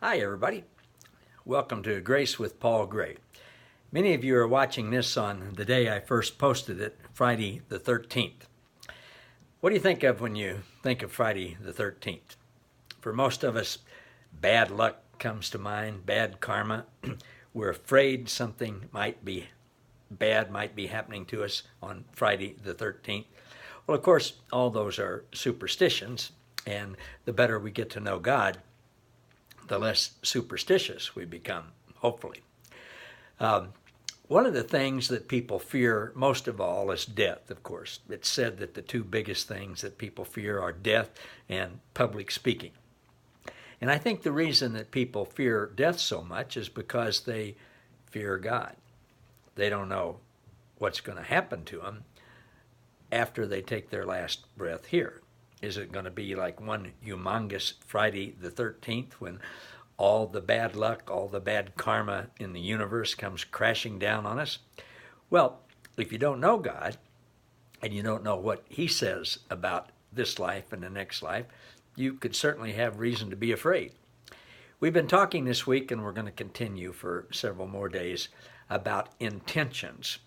Hi, everybody. Welcome to Grace with Paul Gray. Many of you are watching this on the day I first posted it, Friday the 13th. What do you think of when you think of Friday the 13th? For most of us, bad luck comes to mind, bad karma. We're afraid something might be happening to us on Friday the 13th. Well, of course, all those are superstitions, and the better we get to know God, the less superstitious we become, hopefully. One of the things that people fear most of all is death, of course. It's said that the two biggest things that people fear are death and public speaking. And I think the reason that people fear death so much is because they fear God. They don't know what's going to happen to them after they take their last breath here. Is it going to be like one humongous Friday the 13th when all the bad luck, all the bad karma in the universe comes crashing down on us? Well, if you don't know God and you don't know what He says about this life and the next life, you could certainly have reason to be afraid. We've been talking this week, and we're going to continue for several more days, about intentions.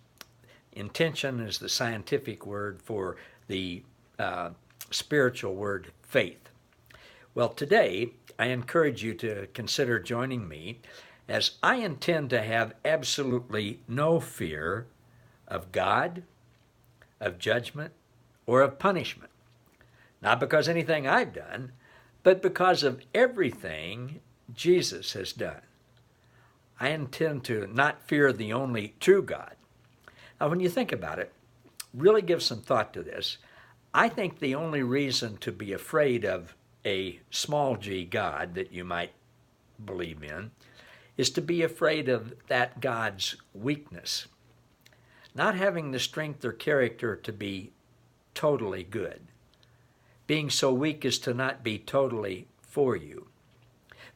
Intention is the scientific word for the spiritual word faith. Well, today I encourage you to consider joining me, as I intend to have absolutely no fear of God, of judgment, or of punishment. Not because anything I've done, but because of everything Jesus has done. I intend to not fear the only true God. Now, when you think about it, really give some thought to this. I think the only reason to be afraid of a small g God that you might believe in is to be afraid of that God's weakness, not having the strength or character to be totally good, being so weak as to not be totally for you,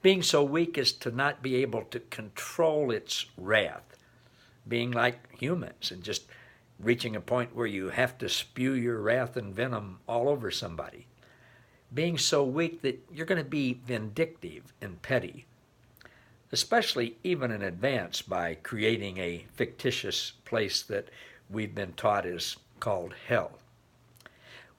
being so weak as to not be able to control its wrath, being like humans and just reaching a point where you have to spew your wrath and venom all over somebody, being so weak that you're going to be vindictive and petty, especially even in advance by creating a fictitious place that we've been taught is called hell.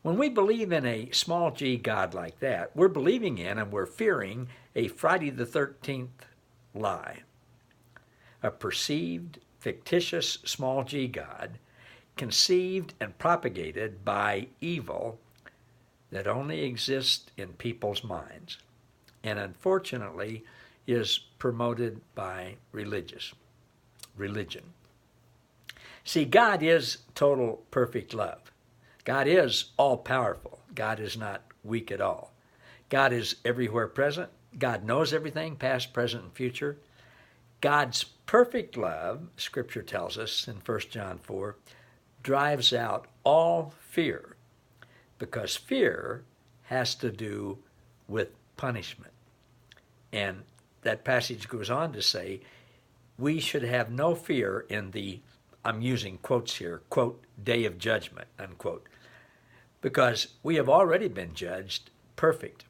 When we believe in a small g God like that, we're believing in and we're fearing a Friday the 13th lie, a perceived fictitious small g God conceived and propagated by evil that only exists in people's minds and unfortunately is promoted by religion. See, God is total perfect love. God is all-powerful. God is not weak at all. God is everywhere present. God knows everything, past, present, and future. God's perfect love, Scripture tells us in 1 John 4, drives out all fear, because fear has to do with punishment. And that passage goes on to say, we should have no fear in the, I'm using quotes here, quote, day of judgment, unquote, because we have already been judged perfect,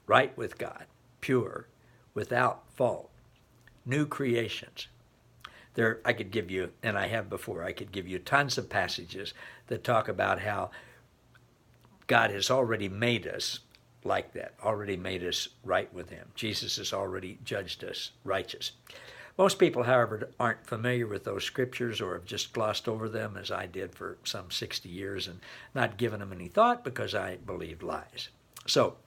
right with God, pure, without fault, new creations. There, I could give you, and I have before, I could give you tons of passages that talk about how God has already made us like that, already made us right with Him. Jesus has already judged us righteous. Most people, however, aren't familiar with those scriptures or have just glossed over them, as I did for some 60 years, and not given them any thought because I believed lies. So,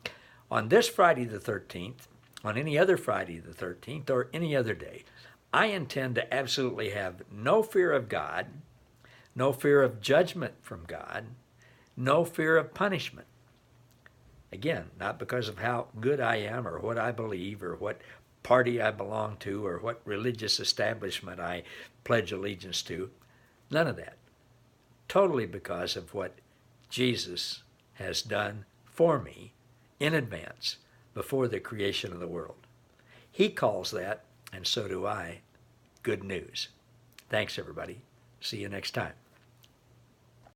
on this Friday the 13th, on any other Friday the 13th, or any other day, I intend to absolutely have no fear of God, no fear of judgment from God, no fear of punishment. Again, not because of how good I am or what I believe or what party I belong to or what religious establishment I pledge allegiance to. None of that. Totally because of what Jesus has done for me in advance before the creation of the world. He calls that, and so do I, good news. Thanks, everybody. See you next time.